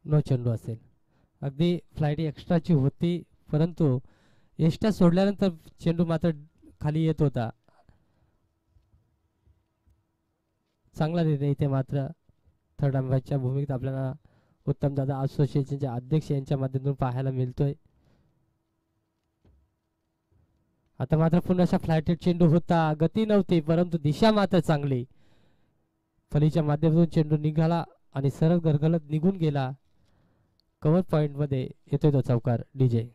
No चेंडू असेल. अगदी फ्लाईट एक्स्ट्राची होती, परंतु एक्स्ट्रा सोडल्यानंतर चेंडू मात्र खाली येत होता. चांगला निर्णय इथे मात्र थर्ड अंपायरच्या भूमिकेत आपल्याला उत्तम दादा असोसिएशनचे अध्यक्ष यांच्या माध्यमातून पाहायला मिळतोय. आता मात्र पुन्हा फ्लायटेड चेंडू होता, गती नव्हती परंतु दिशा मात्र चांगली. फलीच्या माध्यमातून चेंडू निघाला आणि सरळ गरगलत निघून गेला. कव्हर पॉइंट मध्ये येतोय तो चौकार डीजे.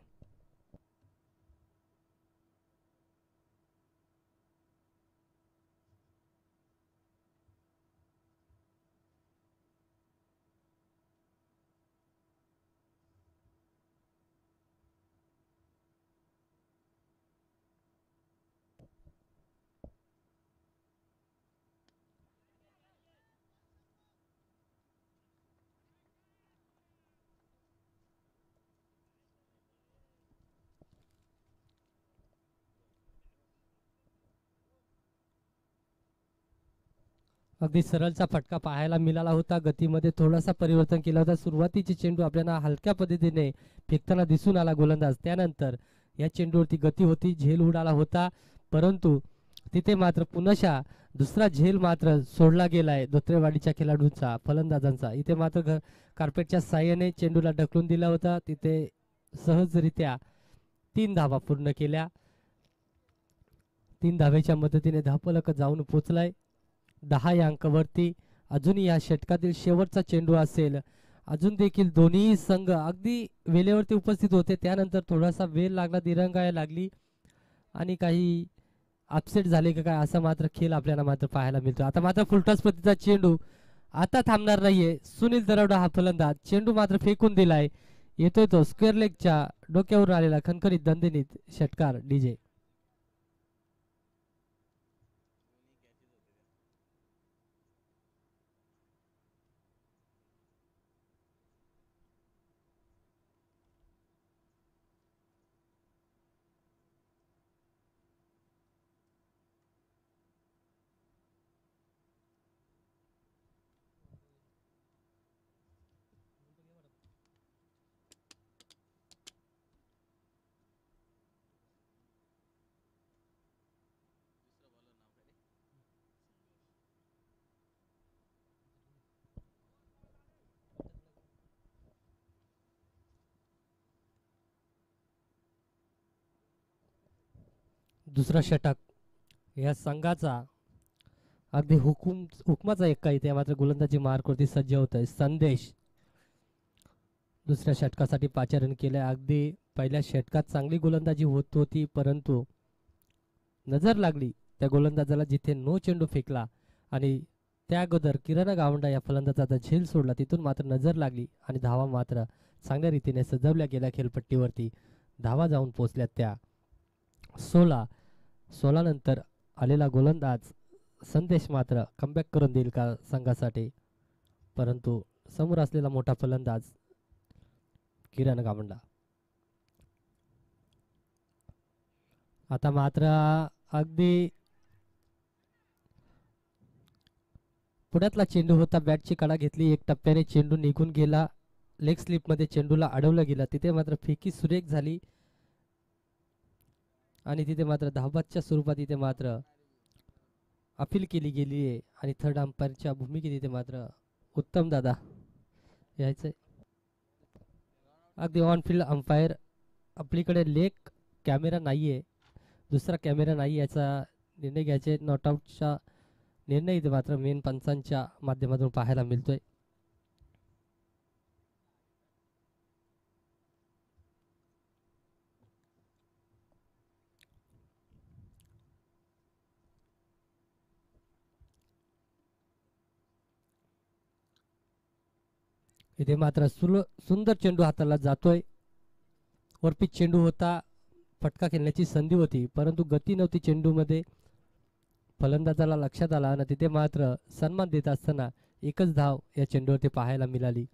अगदी सरळचा फटका पाहायला मिळाला होता. गतीमध्ये थोडासा परिवर्तन केला होता. सुरुवातीचे चेंडू आपल्याला हलक्या पद्धतीने फेकताना दिसून आला गोलंदाज. त्यानंतर या चेंडूवरती गती होती, झेल उडाला होता, परंतु तिथे मात्र पुन्हा दुसरा झेल मात्र सोडला गेलाय धोत्रेवाडीच्या खेळाडूंचा, फलंदाजांचा. इथे मात्र कार्पेटच्या साह्याने चेंडूला ढकलून दिला होता. तिथे सहजरित्या 3 धावा पूर्ण केल्या. 3 धावेच्या मदतीने धावफलक जाऊन पोचलाय 10 या अंकावरती. अजूनही या षटकातील शेवटचा चेंडू असेल. अजून देखील दोन्ही संघ अगदी वेळेवरती उपस्थित होते. त्यानंतर थोडासा वेळ लागला, दिरंगाई लागली आणि काही अपसेट झाले का काय असा मात्र खेळ आपल्याला मात्र पाहायला मिळतो. आता मात्र फुलटॉस पद्धतीचा चेंडू आता थांबणार नाहीये. सुनील दरवडा हा फलंदाज, चेंडू मात्र फेकून दिलाय. येतोय तो स्क्वेअर लेगच्या डोक्यावर आलेला खणखणीत दणदणीत षटकार डीजे. दुसरा षटक या संघाचा अगदी हुकमाचा एक्का इथे मात्र गोलंदाजी मार्कवरती सज्ज होत आहे. संदेश दुसऱ्या षटकासाठी पाचारण केलंय. अगदी पहिल्या षटकात चांगली गोलंदाजी होत होती, परंतु नजर लागली त्या गोलंदाजाला जिथे नो चेंडू फेकला आणि त्या अगोदर किरण गावंडा या फलंदाजाचा झेल सोडला, तिथून मात्र नजर लागली आणि धावा मात्र चांगल्या रीतीने सजवल्या गेल्या खेळपट्टीवरती. धावा जाऊन पोचल्या त्या 16 नंतर आलेला गोलंदाज संदेश मात्र कमबॅक करून देईल का संघासाठी, परंतु समोर असलेला मोठा फलंदाज किरण गावंडा. आता मात्र अगदी पुण्यातला चेंडू होता, बॅटची कडा घेतली, एक टप्प्याने चेंडू निघून गेला. लेग स्लिप मध्ये चेंडूला अडवलं गेलं. तिथे मात्र फेकी सुरेख झाली आणि तिथे मात्र धावबादच्या स्वरूपात इथे मात्र अपील केली गेली आहे आणि थर्ड अंपायरच्या भूमिकेत इथे मात्र उत्तम दादा यायचंय. अगदी ऑन फील्ड अंपायर आपलीकडे लेग कॅमेरा नाहीये, दुसरा कॅमेरा नाही, याचा निर्णय घ्यायचे नॉट आउटचा निर्णय इथे मात्र मेन पंचांच्या माध्यमातून पाहायला मिळतोय. इथे मात्र सुंदर चेंडू हाताला जातोय. वरपीच चेंडू होता, फटका खेळण्याची संधी होती, परंतु गती नव्हती चेंडूमध्ये. फलंदाजाला लक्षात आला आणि तिथे मात्र सन्मान देत असताना एकच धाव या चेंडूवरती पाहायला मिळाली.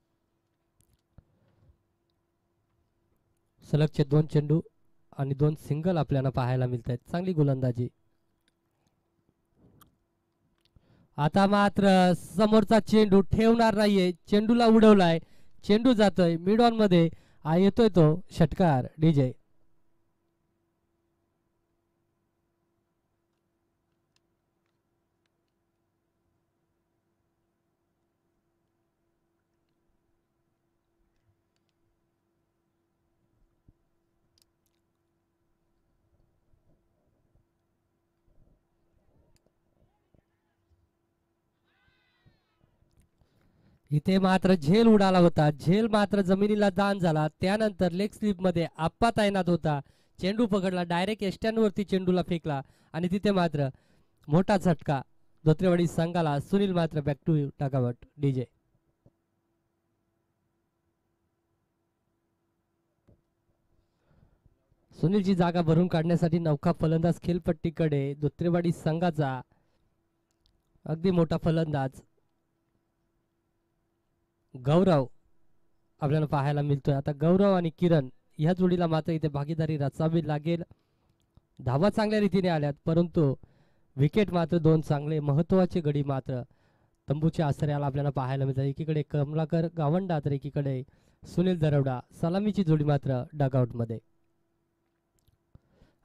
सलगचे 2 चेंडू आणि 2 सिंगल आपल्याला पाहायला मिळत आहेत. चांगली गोलंदाजी. आता मात्र समोरचा चेंडू ठेवणार नाहीये, चेंडूला उडवलाय. चेंडू जातोय मिड ऑन मध्ये, येतोय तो षटकार डीजे. इथे मात्र झेल उडाला होता, झेल मात्र जमिनीला दान झाला. त्यानंतर लेग स्लिप मध्ये आप्पा तैनात होता, चेंडू पकडला, डायरेक्ट एस्टँडवरती चेंडूला फेकला आणि तिथे मात्र मोठा झटका धोत्रेवाडी संघाला. सुनील मात्र बॅक टू टाकावट डीजे. सुनीलची जागा भरून काढण्यासाठी नौका फलंदाज खेळपट्टीकडे. धोत्रेवाडी संघाचा अगदी मोठा फलंदाज गौरव आपल्याला पाहायला मिळतोय. आता गौरव आणि किरण या जोडीला मात्र इथे भागीदारी रचावी लागेल. धावा चांगल्या रीतीने आल्यात, परंतु विकेट मात्र दोन चांगले महत्वाचे गडी मात्र तंबूच्या आसऱ्याला आपल्याला पाहायला मिळतात. एकीकडे कमलाकर गावंडा तर एकीकडे सुनील दरवडा. सलामीची जोडी मात्र डगआउट मध्ये.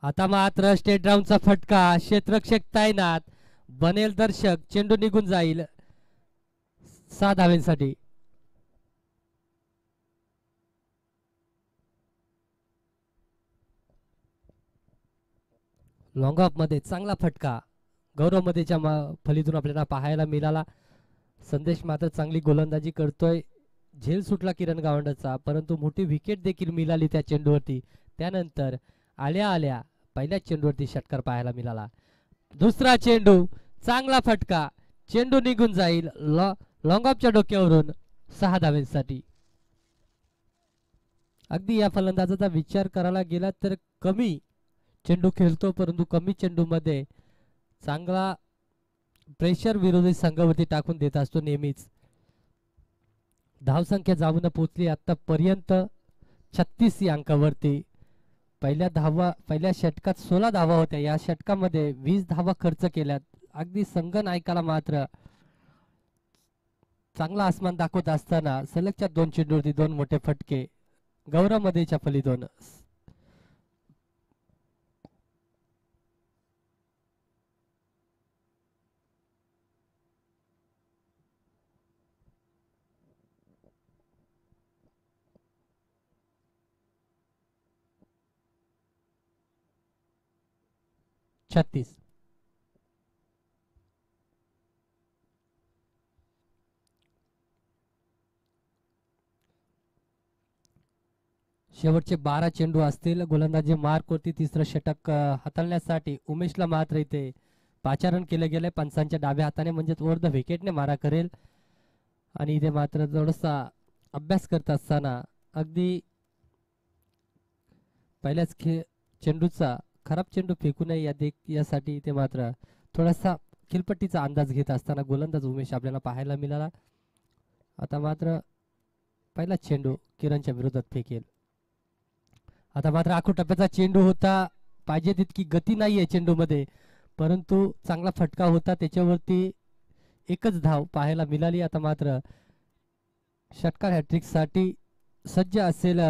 आता मात्र स्टेट राऊंडचा फटका, क्षेत्ररक्षक तैनात, बनेल दर्शक, चेंडू निघून जाईल 6 धावेंसाठी. लॉंग ऑफ मध्ये चांगला फटका गौरव मध्येच्या फलीतून आपल्याला पाहायला मिळाला. संदेश मात्र चांगली गोलंदाजी करतोय. झेल सुटला किरण गावंडाचा, परंतु मोठी विकेट देखील मिळाली त्या चेंडूवरती. त्यानंतर आल्या आल्या पहिल्या चेंडूवरती षटकार पाहायला मिळाला. दुसरा चेंडू, चांगला फटका, चेंडू निघून जाईल लॉंग ऑफच्या डोक्यावरून 6 धावेंसाठी. अगदी या फलंदाजाचा विचार करायला गेला तर कमी चेंडू खेळतो, परंतु कमी चेंडू मध्ये चांगला प्रेशर विरोधी संघावरती टाकून देत असतो नेहमीच. धावसंख्या जाऊन पोहोचली आतापर्यंत 36 या अंकावरती. पहिल्या षटकात 16 धावा होत्या, या षटकामध्ये 20 धावा खर्च केल्यात. अगदी संघ नायकाला मात्र चांगला आसमान दाखवत असताना सलगच्या 2 चेंडूवरती 2 मोठे फटके गौरव मध्येच्या फलीतून. शेवटचे 12 चेंडू असतील गोलंदाजी मार्क वरती. तिसरं षटक हाताळण्यासाठी उमेशला मात्र इथे पाचारण केलं गेलंय पंचांच्या डाव्या हाताने, म्हणजे ओव्हर द विकेटने मारा करेल. आणि इथे मात्र थोडासा अभ्यास करत असताना अगदी पहिल्याच चेंडूचा खराब चेंडू फेकू नये यासाठी इथे मात्र थोडासा खिलपट्टीचा अंदाज घेत असताना गोलंदाज उमेश आपल्याला पाहायला मिळाला. आता मात्र पहिला चेंडू किरणच्या विरोधात फेकेल. आता मात्र आखू टप्प्याचा चेंडू होता, पाहिजे तितकी गती नाहीये चेंडू मध्ये, परंतु चांगला फटका होता, त्याच्यावरती एकच धाव पाहायला मिळाली. आता मात्र षटकार हॅट्रिक साठी सज्ज असेल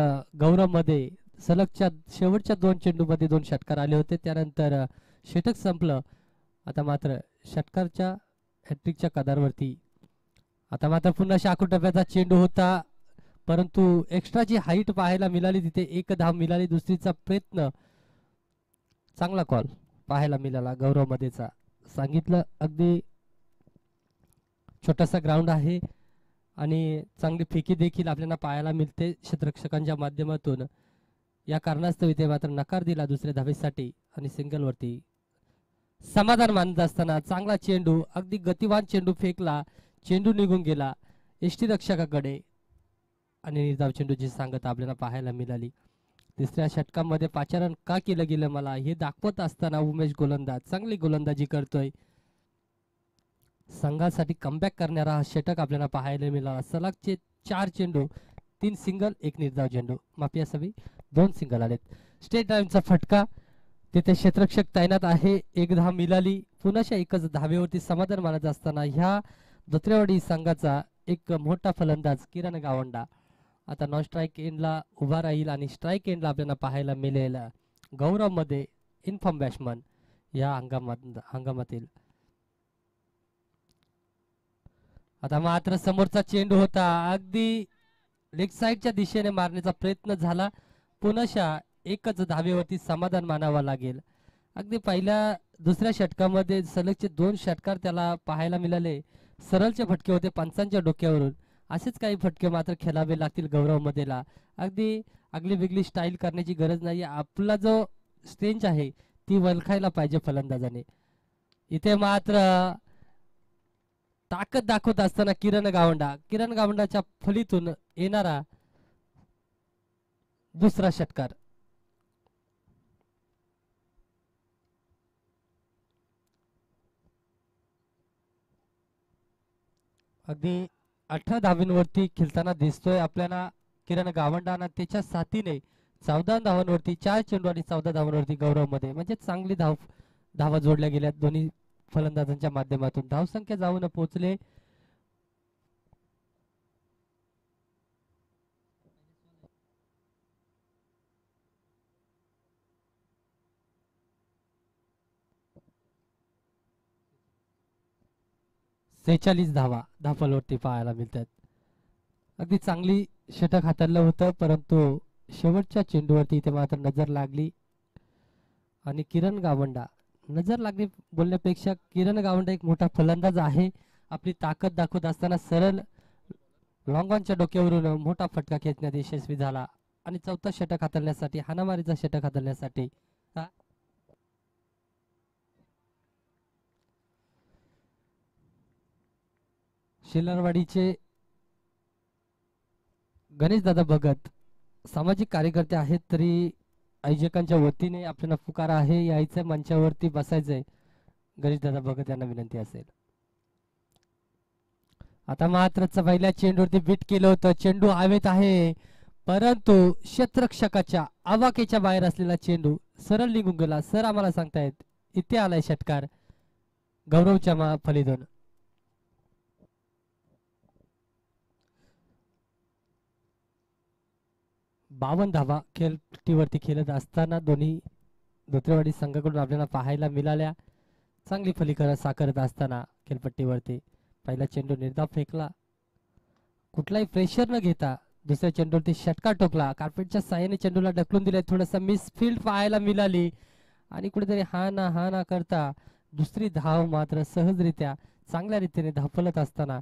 गौरव मध्ये. सलगच्या शेवटच्या 2 चेंडू मध्ये 2 षटकार आले होते, त्यानंतर षटक संपलं. आता मात्र षटकारच्या हॅट्रिकच्या कदारवरती. आता मात्र पुन्हा आखू टप्प्याचा चेंडू होता, परंतु एक्स्ट्राची हाईट पाहायला मिळाली, तिथे 1 धाव मिळाली. दुसरीचा प्रयत्न, चांगला कॉल पाहायला मिळाला गौरव मध्येचा. सांगितलं अगदी छोटासा ग्राउंड आहे आणि चांगली फेकी देखील आपल्याला पाहायला मिळते क्षेत्ररक्षकांच्या माध्यमातून. या कारणास्तव इथे मात्र नकार दिला दुसऱ्या धावेसाठी आणि सिंगल वरती समाधान मानत असताना चांगला चेंडू, अगदी गतिवान चेंडू फेकला, चेंडू निघून गेला यष्टीरक्षकाकडे आणि निर्धाव चेंडूची सांगता आपल्याला पाहायला मिळाली. तिसऱ्या षटकामध्ये पाचारण का केलं गेलं मला हे दाखवत असताना उमेश गोलंदाज चांगली गोलंदाजी करतोय. संघासाठी कमबॅक करणारा हा षटक आपल्याला पाहायला मिळाला. सलगचे 4 चेंडू, 3 सिंगल, 1 निर्धाव चेंडू, माफी असावी 2 सिंगल आलेत. स्टेट टाइमचा फटका, तिथे क्षेत्ररक्षक तैनात आहे, 1 धाव मिळाली. पुन्हा एकच धावेवरती समाधान मानत असताना ह्या धोत्रेवाडी संघाचा एक मोठा फलंदाज किरण गावंडा आता नॉन स्ट्राईक एंडला उभा राहील आणि स्ट्राईक एंडला आपल्याला पाहायला मिळेल गौरव मध्ये इन्फॉर्म बॅट्समन या हंगामातील. आता मात्र समोरचा चेंडू होता अगदी लेग साईडच्या दिशेने मारण्याचा प्रयत्न झाला. पुनशा एकच धावेवरती समाधान मानावा लागेल. अगदी पहिल्या दुसऱ्या षटकामध्ये सलगचे 2 षटकार त्याला पाहायला मिळाले. सरळचे फटके होते पंचांच्या डोक्यावरून. असेच काही फटके मात्र खेळावे लागतील गौरव मध्येला. अगदी आगली वेगळी स्टाईल करण्याची गरज नाही. आपला जो स्टेंज आहे ती वलखायला पाहिजे फलंदाजाने. इथे मात्र ताकद दाखवत असताना किरण गावंडाच्या फलीतून येणारा दुसरा षटकार. अगदी 18 धावांवरती खेळताना दिसतोय आपल्याला किरण गावंडा. त्याच्या साथीने 14 धावांवरती 4 चेंडू आणि 14 धावांवरती गौरव मध्ये म्हणजे चांगली धावा जोडल्या गेल्या दोन्ही फलंदाजांच्या माध्यमातून. धावसंख्या जाऊन पोहोचले 46 धावा धाफलवरती पाहायला मिळतात. अगदी चांगली षटक हाताळलं होतं परंतु शेवटच्या चेंडूवरती इथे मात्र नजर लागली आणि किरण गावंडा नजर लागली बोलण्यापेक्षा किरण गावंडा एक मोठा फलंदाज आहे. आपली ताकद दाखवत असताना सरळ लॉंग ऑनच्या डोक्यावरून मोठा फटका खेचण्यात यशस्वी झाला आणि चौथा षटक हाताळण्यासाठी हाणामारीचा षटक हाताळण्यासाठी शिलरवाडीचे गणेश दादा भगत सामाजिक कार्यकर्ते आहेत तरी आयोजकांच्या वतीने आपल्याला पुकारा आहे यायचं मंचावरती बसायचंय. गणेश दादा भगत यांना विनंती असेल. आता मात्र पहिल्या चेंडूवरती बीट केलं होतं. चेंडू हवेत आहे परंतु क्षेत्ररक्षकाच्या आवाक्याच्या बाहेर असलेला चेंडू सरळ निघून गेला. सर आम्हाला सांगतायत इथे आलाय षटकार गौरवच्या फलीतून. बावन धावा खेळपट्टीवरती खेळत असताना दोन्ही धोत्रेवाडी संघाकडून आपल्याला पाहायला मिळाल्या. चांगली फलीकरण साकारत असताना खेळपट्टीवरती पहिला चेंडू निर्धाव फेकला. कुठलाही प्रेशर न घेता दुसऱ्या चेंडूवरती षटकार ठोकला. कार्पेटच्या साह्याने चेंडूला ढकलून दिले. थोडस मिसफील्ड पाहायला मिळाली आणि कुठेतरी हा ना करता दुसरी धाव मात्र सहजरित्या चांगल्या रीतीने धावफलत असताना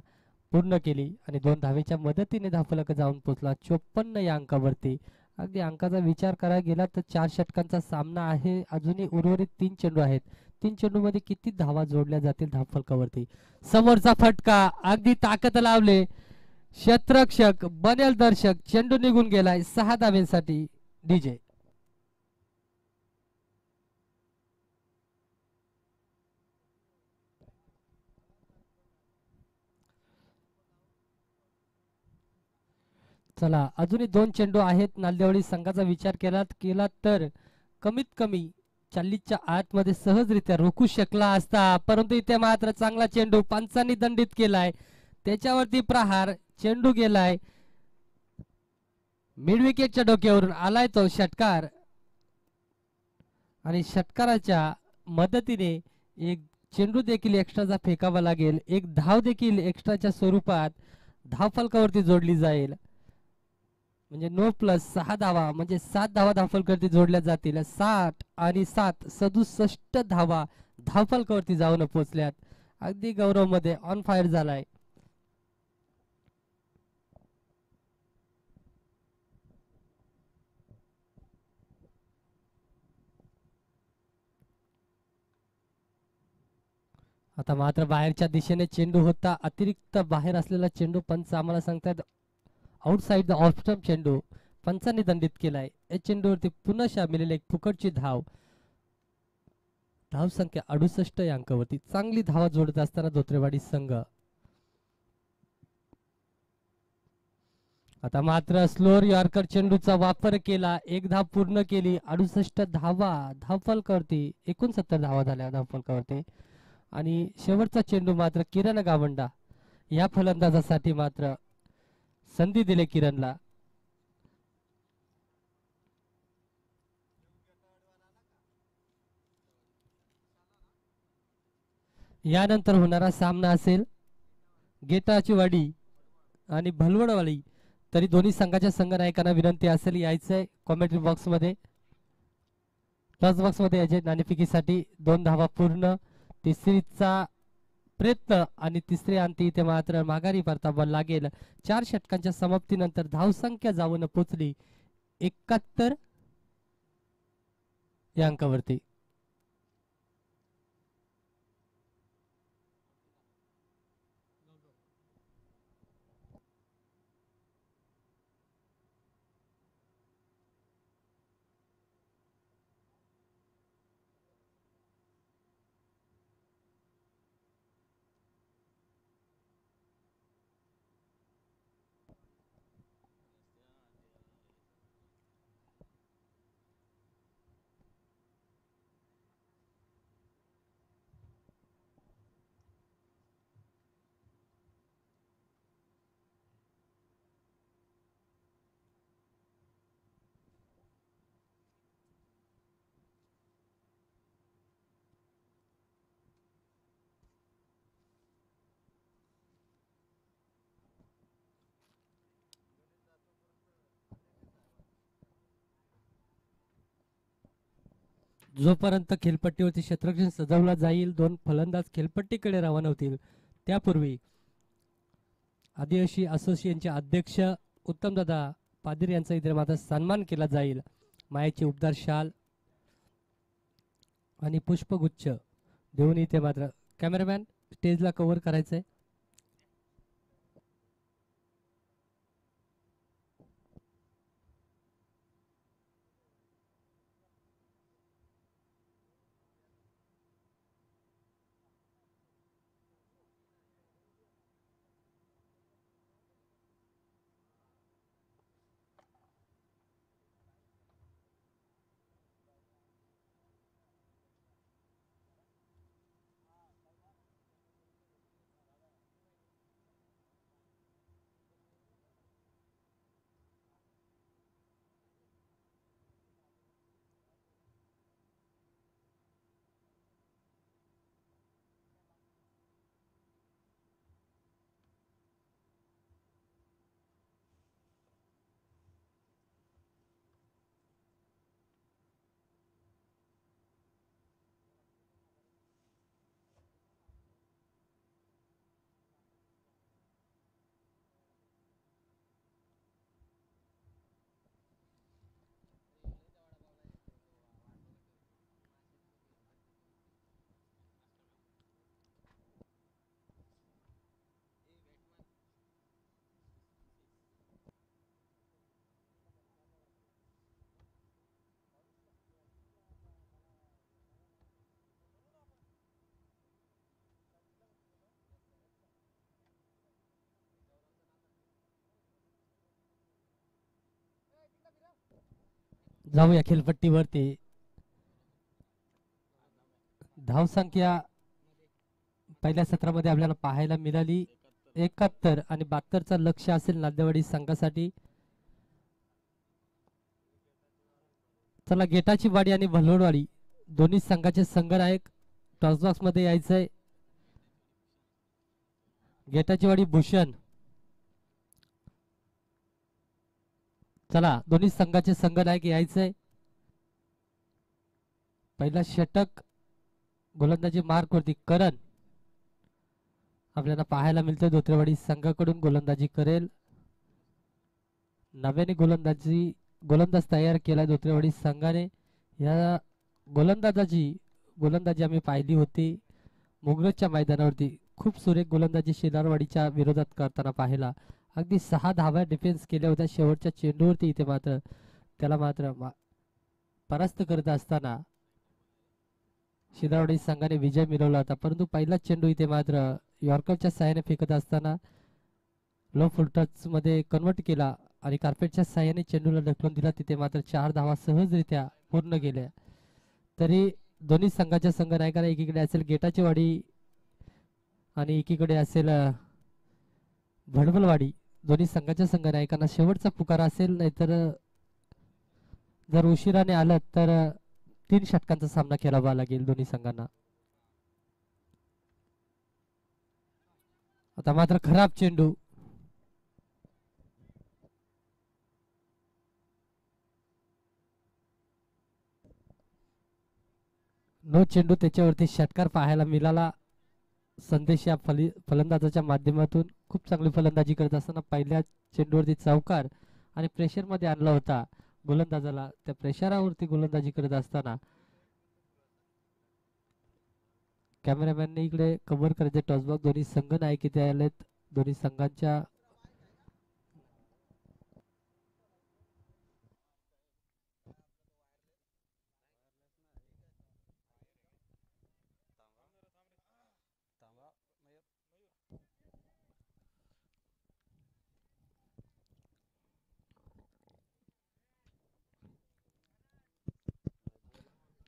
पूर्ण केली आणि 2 धावेच्या मदतीने धावफलक जाऊन पोहोचला 54 या अंकावरती. अगदी अंकाचा विचार करायला गेला तर 4 षटकांचा सामना आहे. अजूनही उर्वरित 3 चेंडू आहेत. 3 चेंडू मध्ये किती धावा जोडल्या जातील धावफलकावरती. समोरचा फटका अगदी ताकद लावले क्षेत्ररक्षक बनेल दर्शक. चेंडू निघून गेलाय 6 धावेंसाठी. डीजे चला अजूनही 2 चेंडू आहेत. नालदेवळी संघाचा विचार केला तर कमीत कमी 40च्या आतमध्ये सहजरित्या रोखू शकला असता परंतु इथे मात्र चांगला चेंडू पंचांनी दंडित केलाय. त्याच्यावरती प्रहार चेंडू गेलाय मिड विकेटच्या डोक्यावरून आलाय तो षटकार आणि षटकाराच्या मदतीने एक चेंडू देखील एक्स्ट्राचा फेकावा लागेल. एक धाव देखील एक्स्ट्राच्या स्वरूपात धावफलकावरती जोडली जाईल. म्हणजे 9+6 धावा म्हणजे 7 धावा धावफलकावरती जोडल्या जातील. 60 आणि 7 67 धावा धावफलकावरती जाऊन पोहोचल्यात. अगदी गौरव मध्ये ऑन फायर झालाय. आता मात्र बाहेरच्या दिशेने चेंडू होता. अतिरिक्त बाहेर असलेला चेंडू पंच आम्हाला सांगतात आउटसाइड द ऑफ स्टंप चेंडू पंचांनी दंडित केलाय. या चेंडूवरती पुन्हा मिळेल एक फुकटची धाव. धावसंख्या 68 या अंकावरती. चांगली धावा जोडत असताना धोत्रेवाडी संघ. आता मात्र स्लोअर यॉर्कर चेंडूचा वापर केला. एक धाव पूर्ण केली. 68 धावा धावफलकावरती 69 धावा झाल्या धावफलकावरती आणि शेवटचा चेंडू मात्र किरण गावंडा या फलंदाजासाठी मात्र संधी दिले किरणला. यानंतर होणारा सामना असेल गेटाची वाडी आणि भलवडवाडी. तरी दोन्ही संघाच्या संघनायकांना विनंती असेल यायचंय कॉमेंट्री बॉक्समध्ये. टॉस बॉक्समध्ये यायचे नाणेफेकीसाठी 2 धावा पूर्ण. तिसरीचा प्रयत्न आणि तिसरी अंती इथे मात्र माघारी परतावा लागेल. 4 षटकांच्या समाप्तीनंतर धावसंख्या जाऊन पोचली 71 या अंकावरती. जोपर्यंत खेळपट्टीवरती क्षेत्ररक्षण सजवला जाईल 2 फलंदाज खेळपट्टीकडे रवाना होतील त्यापूर्वी आदिवासी असोसिएशनचे अध्यक्ष उत्तमदादा पादीर यांचा इथे मात्र सन्मान केला जाईल. मायाची उपदार शाल आणि पुष्पगुच्छ देऊन इथे मात्र कॅमेरामॅन स्टेजला कव्हर करायचंय. जाऊया खेळपट्टीवरती. धावसंख्या पहिल्या सत्रामध्ये आपल्याला पाहायला मिळाली 71 आणि 72चा लक्ष्य असेल नांदेवाडी संघासाठी. चला गेटाची वाडी आणि भलवडवाडी दोन्ही संघाचे संघनायक टॉस बॉक्स मध्ये यायचंय. गेटाची वाडी भूषण. चला दोन्ही संघाचे संघनायक यायचंय. पहिला षटक गोलंदाजी मार्क वरती करण आपल्याला पाहायला मिळतोय. धोत्रेवाडी संघाकडून गोलंदाजी करेल. नव्याने गोलंदाज तयार केला धोत्रेवाडी संघाने. या गोलंदाजी आम्ही पाहिली होती मुंगरजच्या मैदानावरती. खूप सुरेख गोलंदाजी शेलारवाडीच्या विरोधात करताना पाहिला. अगदी 6 धावा डिफेन्स केल्या होत्या शेवटच्या चेंडूवरती. इथे मात्र त्याला मात्र परास्त करत असताना शेलारवाडी संघाने विजय मिळवला होता. परंतु पहिला चेंडू इथे मात्र यॉर्करच्या साहाय्याने फेकत असताना लो फुल टच मध्ये कन्वर्ट केला आणि कार्पेटच्या साहाय्याने चेंडूला ढकलून दिला. तिथे मात्र 4 धावा सहजरित्या पूर्ण केल्या. तरी दोन्ही संघाच्या संघनायकांना एकीकडे असेल गेटाची वाडी आणि एकीकडे असेल भडबलवाडी. दोन्ही संघाच्या संघनायकांना शेवटचा पुकार असेल. नाहीतर जर उशिराने आलं तर 3 षटकांचा सामना खेळावा लागेल दोन्ही संघांना. आता मात्र खराब चेंडू. नो चेंडू, त्याच्यावरती षटकार पाहायला मिळाला. संदेश या फलंदाजाच्या माध्यमातून खूप चांगली फलंदाजी करत असताना पहिल्या चेंडूवरती चौकार आणि प्रेशर मध्ये आणला होता गोलंदाजाला. त्या प्रेशरावरती गोलंदाजी करत असताना कॅमेरामॅनने इकडे कव्हर करायचे टॉसबॉक्स. दोन्ही संघ नाही की ते आलेत. दोन्ही संघांच्या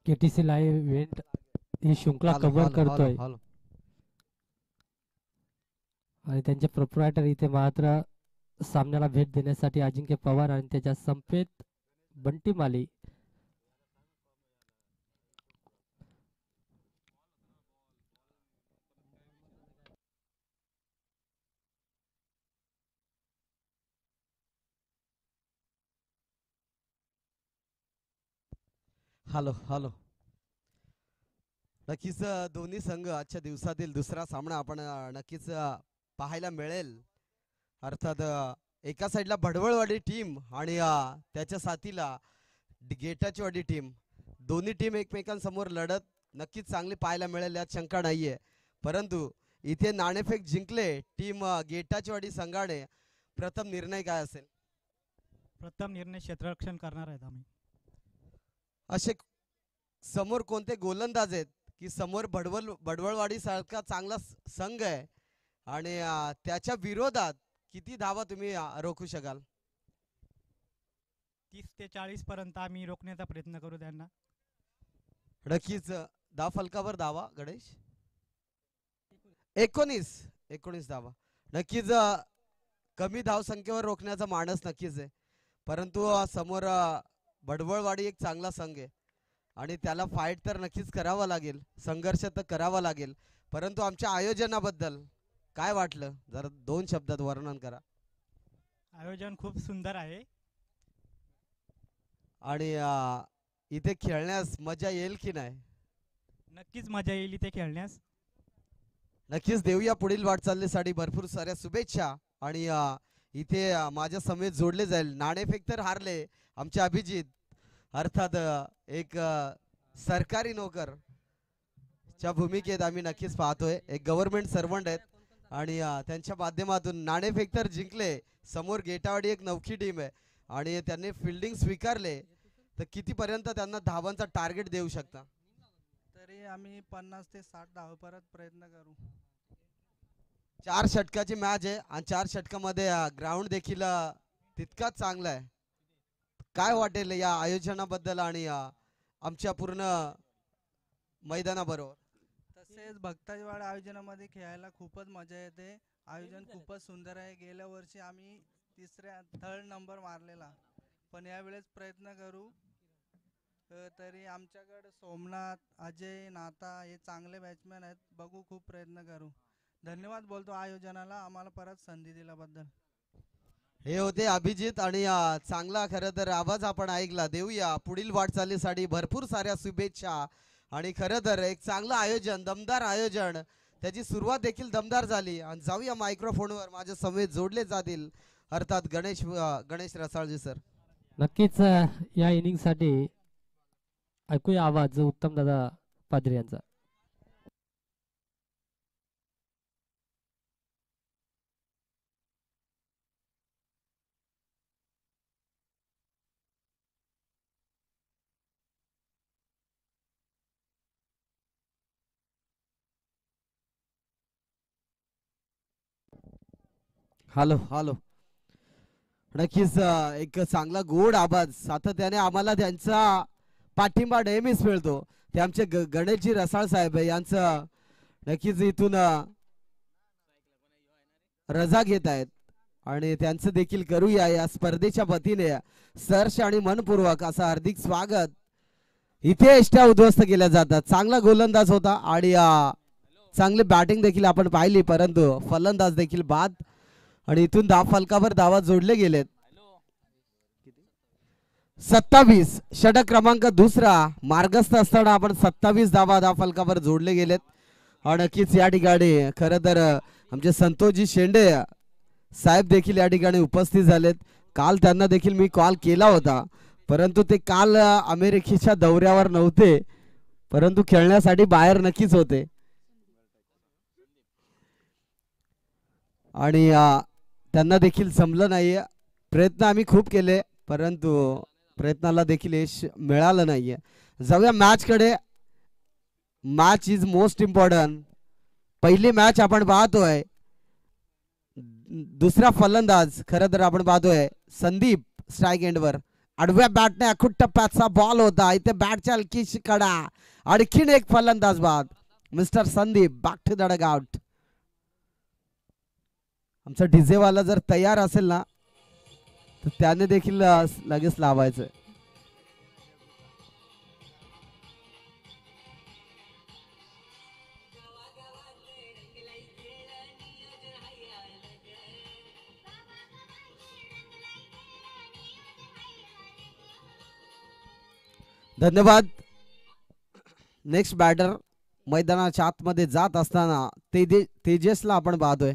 केटीसी लाईव्ह इव्हेंट ही शृंखला कव्हर करतोय आणि त्यांचे प्रोप्रायटर इथे मात्र सामन्याला भेट देण्यासाठी अजिंक्य पवार आणि त्याच्या संपेत बंटी माली. Hello hello. नक्कीच दोन्ही संघ आजच्या दिवसातील दुसरा सामना आपण नक्कीच पाहायला मिळेल. अर्थात एका साईडला भडवळवाडी टीम आणि त्याच्या साथीला गेटाचीवाडी टीम. दोन्ही टीम एकमेकांसमोर लढत नक्कीच चांगली पाहायला मिळेल यात शंका नाहीये. परंतु इथे नाणेफेक जिंकले टीम गेटाचीवाडी संघाने. प्रथम निर्णय काय असेल? प्रथम निर्णय क्षेत्ररक्षण करणार आहेत आम्ही. असे समोर कोणते गोलंदाज आहेत की समोर भडवळवाडी सारखा चांगला संघ आहे आणि त्याच्या विरोधात किती धावा तुम्ही रोखू शकाल? 30 ते 40 पर्यंत आम्ही रोखण्याचा प्रयत्न करू त्यांना. नक्कीच धाव फलकावर धावा गणेश. 19 धावा. नक्कीच कमी धाव संख्येवर रोखण्याचा मानस नक्कीच आहे. परंतु समोर भडवळवाडी एक चांगला संघ आहे आणि त्याला फाईट तर नक्कीच करावा लागेल, संघर्ष तर करावा लागेल. परंतु आमच्या आयोजनाबद्दल काय वाटलं, जरा 2 शब्दात वर्णन करा. आयोजन खूप सुंदर आहे आणि इथे खेळण्यास मजा येईल की नाही? नक्कीच मजा येईल इथे खेळण्यास. नक्कीच देऊया पुढील वाटचालीसाठी भरपूर साऱ्या शुभेच्छा. आणि इथे माझ्या समेत जोडले जाईल. नाणेफेक तर हारले आमचे अभिजित, अर्थात एक सरकारी नोकर च्या भूमिकेत आम्ही नक्कीच पाहतोय. एक गव्हर्नमेंट सर्वंट आहेत आणि त्यांच्या माध्यमातून नाणेफेक तर जिंकले. समोर गेटावाडी एक नवखी टीम आहे आणि त्यांनी फिल्डिंग स्वीकारले. तर कितीपर्यंत त्यांना धावांचा टार्गेट देऊ शकता? तरी आम्ही 50 ते 60 धावांपर्यंत प्रयत्न करू. 4 षटकाची मॅच आहे आणि 4 षटकामध्ये ग्राउंड देखील तितकाच चांगला आहे. काय वाटेल या आयोजनाबद्दल आणि आमच्या पूर्ण मैदानाबरोबर? तसेच भक्ताजीवाडा आयोजनामध्ये खेळायला खूपच मजा येते. आयोजन खूपच सुंदर आहे. गेल्या वर्षी आम्ही 3rd नंबर मारलेला, पण यावेळेस प्रयत्न करू. तरी आमच्याकडे सोमनाथ, अजय, नाता हे चांगले बॅट्समॅन आहेत. बघू, खूप प्रयत्न करू. धन्यवाद बोलतो आयोजनाला आम्हाला परत संधी दिल्याबद्दल. हे होते अभिजित आणि चांगला खरं तर आवाज आपण ऐकला. देऊया पुढील वाटचालीसाठी भरपूर साऱ्या शुभेच्छा. आणि खरं तर एक चांगलं आयोजन, दमदार आयोजन, त्याची सुरुवात देखील दमदार झाली. आणि जाऊया मायक्रोफोनवर माझ्या समेत जोडले जातील अर्थात गणेश रसाळजी सर. नक्कीच या इनिंगसाठी ऐकूया आवाज उत्तम दादा पाद्री यांचा. Hello hello. नक्कीच एक चांगला गोड आवाज सातत्याने आम्हाला त्यांचा पाठिंबा नेहमीच मिळतो. ते आमचे गणेशजी रसाळ साहेब यांचं नक्कीच इथून रजा घेत आहेत आणि त्यांचं देखील करूया या स्पर्धेच्या वतीने सर्ष आणि मनपूर्वक असं हार्दिक स्वागत. इथे एष्ट्या उद्ध्वस्त केल्या जातात. चांगला गोलंदाज होता आणि चांगली बॅटिंग देखील आपण पाहिली, परंतु फलंदाज देखील बाद आणि इथून फलकावर धावा जोडले गेलेत. 27 षटक क्रमांक दुसरा मार्गस्थ असताना आपण 27 धावा फलकावर जोडले गेलेत. आणि नक्कीच या ठिकाणी खरं तर आमचे संतोषजी शेंडे साहेब देखील या ठिकाणी उपस्थित झालेत. काल त्यांना देखील मी कॉल केला होता, परंतु ते काल अमेरिकेच्या दौऱ्यावर नव्हते, परंतु खेळण्यासाठी बाहेर नक्कीच होते. आणि त्यांना देखील जमलं नाहीये. प्रयत्न आम्ही खूप केले, परंतु प्रयत्नाला देखील यश मिळालं नाहीये. जाऊया मॅच कडे. Match is most important. पहिली मॅच आपण पाहतोय. दुसरा फलंदाज खरं तर आपण पाहतोय संदीप स्ट्राईक एंडवर. आडव्या बॅटने अखूट टप्प्याचा बॉल होता. इथे बॅटच्या हलकीशी कडा. आणखीन एक फलंदाज बाद. Mister Sandeep back to the dugout. आमचा डीजे वाला जर तयार असेल ना तर त्याने देखील लगेच लावायचं. धन्यवाद. नेक्स्ट बॅटर मैदानाच्या आतमध्ये जात असताना तेजसला आपण पाहतोय.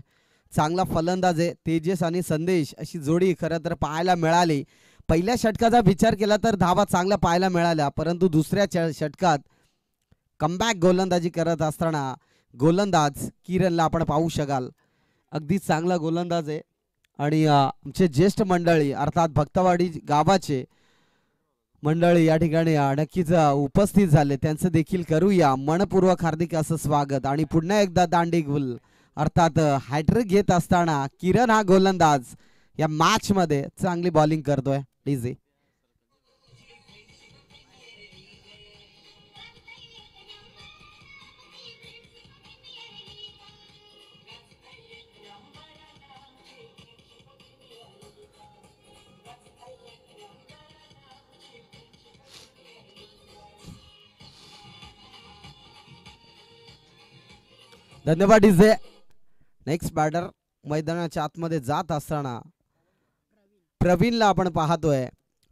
चांगला फलंदाज आहे तेजस आणि संदेश अशी जोडी खरं तर पाहायला मिळाली. पहिल्या षटकाचा विचार केला तर धावा चांगल्या पाहायला मिळाल्या, परंतु दुसऱ्या षटकात कमबॅक गोलंदाजी करत असताना गोलंदाज किरणला आपण पाहू शकाल. अगदी चांगला गोलंदाज आहे. आणि आमचे ज्येष्ठ मंडळी अर्थात भक्तवाडी गावाचे मंडळी या ठिकाणी नक्कीच उपस्थित झाले, त्यांचं देखील करूया मनपूर्वक हार्दिक असं स्वागत. आणि पुन्हा एकदा दांडी गुल अर्थात हॅट्रिक घेत असताना किरण हा गोलंदाज या मॅच मध्ये चांगली बॉलिंग करतोय. डीजे धन्यवाद डीजे. नेक्स्ट बॅटर मैदानाच्या आतमध्ये जात असताना प्रवीणला आपण पाहतोय.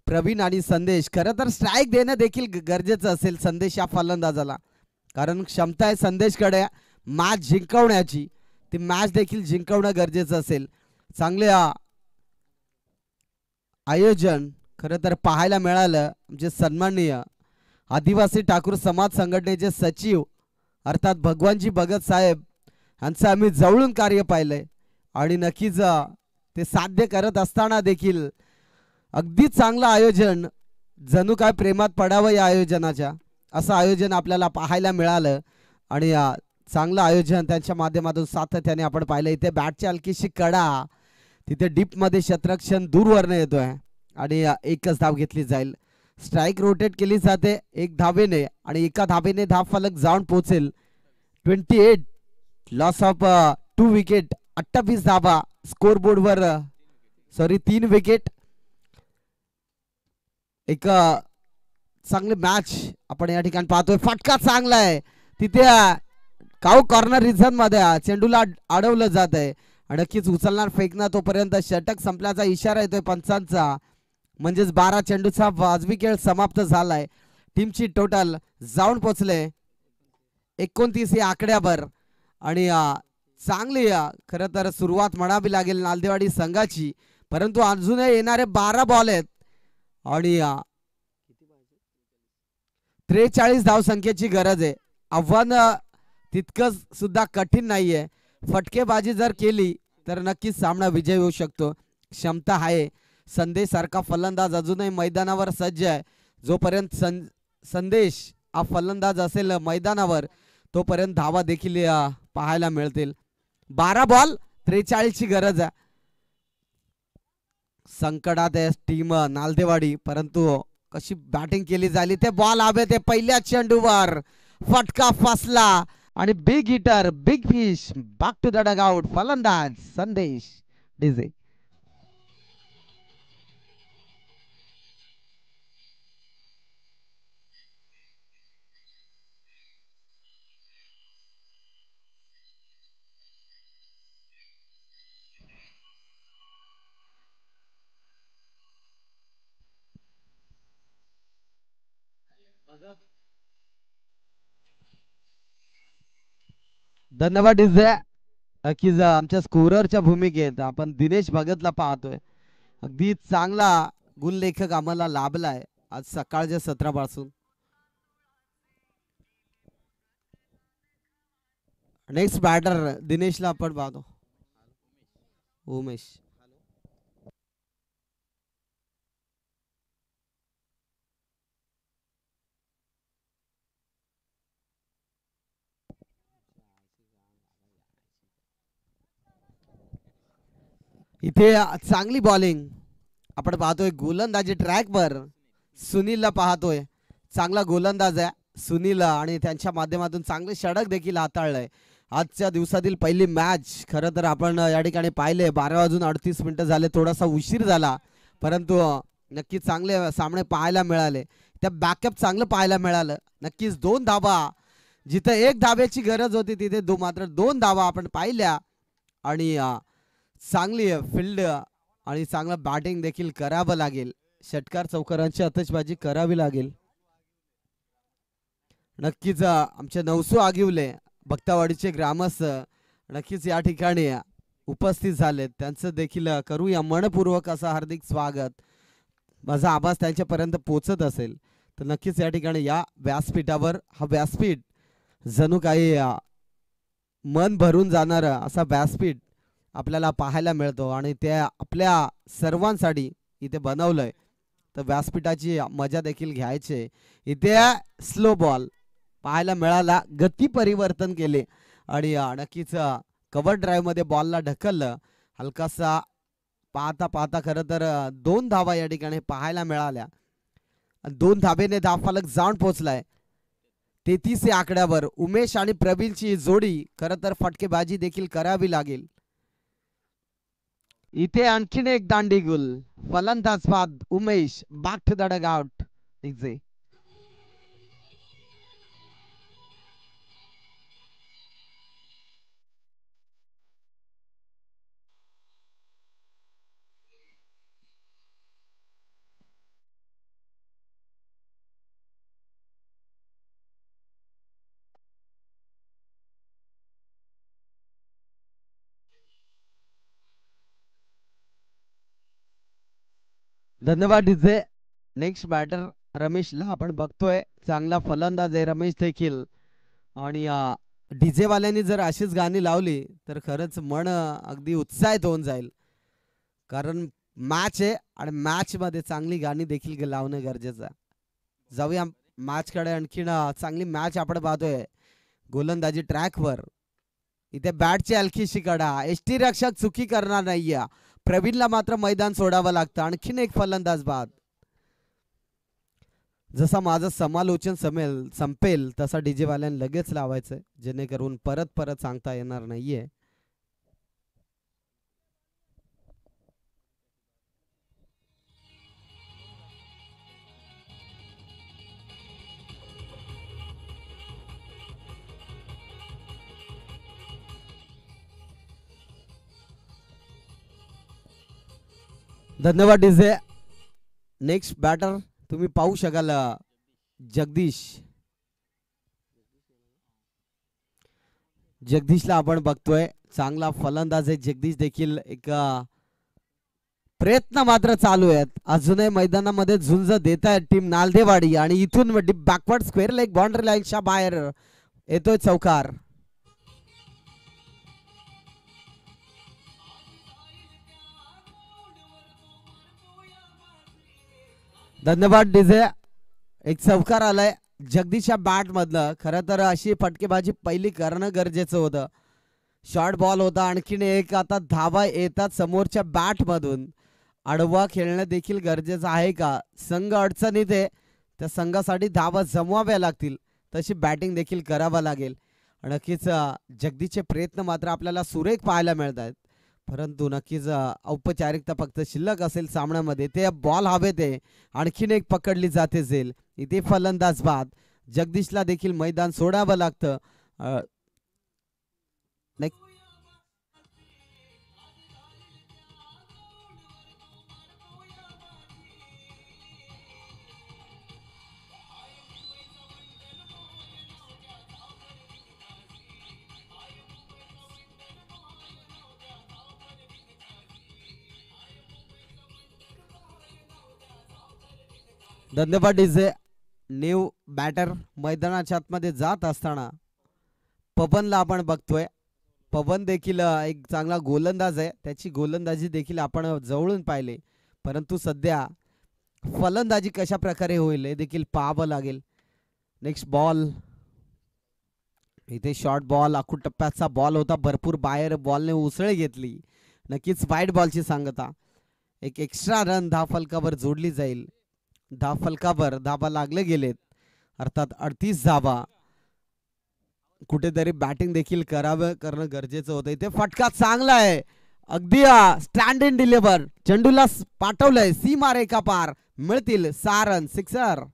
प्रवीण आणि संदेश खरं तर स्ट्राईक देणं देखील गरजेचं असेल संदेश या फलंदाजाला, कारण क्षमता आहे संदेशकडे मॅच जिंकवण्याची. ती मॅच देखील जिंकवणं गरजेचं असेल. चांगले आयोजन खरं तर पाहायला मिळालं. आमचे सन्माननीय आदिवासी ठाकूर समाज संघटनेचे सचिव अर्थात भगवानजी भगत साहेब यांचं आम्ही जवळून कार्य पाहिलंय. आणि नक्कीच ते साध्य करत असताना देखील अगदी चांगलं आयोजन, जणू काय प्रेमात पडावं या आयोजनाच्या, असं आयोजन आपल्याला पाहायला मिळालं. आणि चांगलं आयोजन त्यांच्या माध्यमातून सातत्याने आपण पाहिलं. इथे बॅटची हलकीशी कडा, तिथे डीपमध्ये क्षेत्ररक्षण दूरवरनं येतोय आणि एकच धाव घेतली जाईल. स्ट्राईक रोटेट केली जाते एक धावेने आणि एका धावेने धाव फलक जाऊन पोहोचेल. 28 लॉस ऑफ 2 विकेट. 28 धावा स्कोर बोर्डवर, सॉरी 3 विकेट. एक चांगली मॅच आपण या ठिकाणी पाहतोय. फटका चांगला आहे तिथे काऊ कॉर्नर रिझन मध्ये चेंडूला अडवलं जात आहे. नक्कीच उचलणार फेकणार तोपर्यंत षटक संपल्याचा इशारा येतोय पंचांचा. म्हणजेच 12 चेंडूचा वाजवी खेळ समाप्त झालाय. टीमची टोटल जाऊन पोचले 29 या आकड्यावर. आणि चांगली खरं तर सुरुवात म्हणावी लागेल नालदेवाडी संघाची, परंतु अजूनही येणारे 12 बॉल आहेत आणि 43 धावसंख्येची गरज आहे. आव्हान तितकंच सुद्धा कठीण नाहीये. फटकेबाजी जर केली तर नक्कीच सामना विजय होऊ शकतो. क्षमता आहे. संदेश सारखा फलंदाज अजूनही मैदानावर सज्ज आहे. जोपर्यंत संदेश हा फलंदाज असेल मैदानावर तोपर्यंत धावा देखील पाहायला मिळतील. 12 बॉल 43 ची गरज आहे. संकटात आहे टीम नालदेवाडी, परंतु कशी बॅटिंग केली झाली. ते बॉल हवे ते पहिल्या चेंडूवर फटका फसला आणि big hitter big fish back to the dugout. फलंदाज संदेश. डीजे धन्यवाद डिझे. नक्कीच आमच्या स्कोररच्या भूमिकेत आपण दिनेश भगतला पाहतोय. अगदी चांगला गुणलेखक आम्हाला लाभलाय आज सकाळच्या सत्रापासून. नेक्स्ट बॅटर दिनेशला आपण पाहतो. उमेश. इथे चांगली बॉलिंग आपण पाहतोय. गोलंदाजी ट्रॅकवर सुनीलला पाहतोय. चांगला गोलंदाज आहे सुनील आणि त्यांच्या माध्यमातून चांगले षटक देखील हाताळलंय. आजच्या दिवसातील पहिली मॅच खरं तर आपण या ठिकाणी पाहिले. 12:38 झाले. थोडासा उशीर झाला परंतु नक्कीच चांगले सामने पाहायला मिळाले. त्या बॅकअप चांगलं पाहायला मिळालं. नक्कीच 2 धाबा जिथे 1 धाब्याची गरज होती तिथे मात्र 2 धाबा आपण पाहिल्या आणि चांगली फील्ड आणि चांगलं बॅटिंग देखील करावं लागेल. षटकार चौकारांची आतषबाजी करावी लागेल. नक्कीच आमचे नवसू आगिवले भक्तावाडीचे ग्रामस्थ नक्कीच या ठिकाणी उपस्थित झालेत. त्यांचं देखील करूया मनपूर्वक असं हार्दिक स्वागत. माझा आवाज त्यांच्यापर्यंत पोहोचत असेल तर नक्कीच या ठिकाणी या व्यासपीठावर हा व्यासपीठ जणू काही मन भरून जाणार असा व्यासपीठ आपल्याला पाहायला मिळतो आणि ते आपल्या सर्वांसाठी इथे बनवलंय. तर व्यासपीठाची मजा देखील घ्यायचे. इथे स्लो बॉल पाहायला मिळाला. गती परिवर्तन केले आणि नक्कीच कव्हर ड्राईव्ह मध्ये बॉलला ढकललं. हलकासा पाहता पाहता खरं तर 2 धावा या ठिकाणी पाहायला मिळाल्या. 2 धाबेने धावफलक जाऊन पोहोचलाय 33 या आकड्यावर. उमेश आणि प्रवीणची जोडी खरं तर फटकेबाजी देखील करावी लागेल. इथे आणखीन एक दांडी गुल. फलंदाज बाद Umesh. Back to the dugout. इथे धन्यवाद डीजे. नेक्स्ट बॅटर रमेशला आपण बघतोय. चांगला फलंदाज आहे रमेश देखील आणि डीजे वाल्यांनी जर अशीच गाणी लावली तर खरंच मन अगदी उत्साहित होऊन जाईल. कारण मॅच आहे आणि मॅच मध्ये चांगली गाणी देखील लावणं गरजेचं आहे. जाऊया मॅच कडे. आणखीन चांगली मॅच आपण पाहतोय. गोलंदाजी ट्रॅकवर इथे बॅटची हलकीशी कडा. एसटी रक्षक चुकी करणार नाहीये. प्रवीणला मात्र मैदान सोडावं लागतं. आणखीन एक फलंदाज बाद. जसा माझं समालोचन संपेल तसा डीजे वाल्यांनी लगेच लावायचं जेणेकरून परत परत सांगता येणार नाहीये. धन्यवाद डीजे. नेक्स्ट बॅटर तुम्ही पाहू शकाल जगदीश. जगदीशला आपण बघतोय. चांगला फलंदाज आहे जगदीश देखील. एक प्रयत्न मात्र चालू आहेत. अजूनही मैदानामध्ये झुंज देत आहे टीम नालदेवाडी आणि इथून बॅकवर्ड स्क्वेअर लेग बाउंड्री लाईनच्या बाहेर येतोय चौकार. धन्यवाद डीजे. एक चौकार आलाय जगदीशच्या बॅट मधनं. खरं तर अशी फटकेबाजी पहिली करणं गरजेचं होतं. शॉर्ट बॉल होता. आणखीन एक आता धावा येतात समोरच्या बॅट मधून. आडवा खेळणं देखील गरजेचं आहे का. संघ अडचणीत आहे. त्या संघासाठी धावा जमवाव्या लागतील. तशी बॅटिंग देखील करावं लागेल. नक्कीच जगदीशचे प्रयत्न मात्र आपल्याला सुरेख पाहायला मिळत आहेत. परंतु नक्कीच औपचारिकता फक्त शिल्लक असेल सामन्यामध्ये. ते बॉल हवे ते आणखीन एक पकडली जाते झेल. इथे फलंदाज बाद. जगदीशला देखील मैदान सोडावं लागतं. धन्यवाद डीजे. न्यू बॅटर मैदानाच्या आतमध्ये जात असताना पवनला आपण बघतोय. पवन देखील एक चांगला गोलंदाज आहे. त्याची गोलंदाजी देखील आपण जवळून पाहिले, परंतु सध्या फलंदाजी कशा प्रकारे होईल हे देखील पाहावं लागेल. नेक्स्ट बॉल इथे शॉर्ट बॉल आखूड टप्प्याचा बॉल होता. भरपूर बाहेर बॉलने उसळ घेतली. नक्कीच वाईट बॉलची सांगता. एक एक्स्ट्रा रन धाव फलकावर जोडली जाईल. धाव फलकावर धाबा लागले गेलेत, अर्थात 38 धाबा. कुठेतरी बॅटिंग देखील करणं गरजेचं होतं. इथे फटका चांगला आहे, अगदी स्टँड इन डिलिव्हर. चेंडूला पाठवलंय सीमा रेखा पार. मिळतील 6 रन. सिक्सर.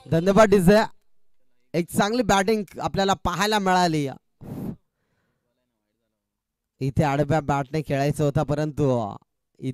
धन्यवाद डीजे. एक चांगली बॅटिंग आपल्याला पाहायला मिळाली. इथे आडव्या बॅटने खेळायचं होता, परंतु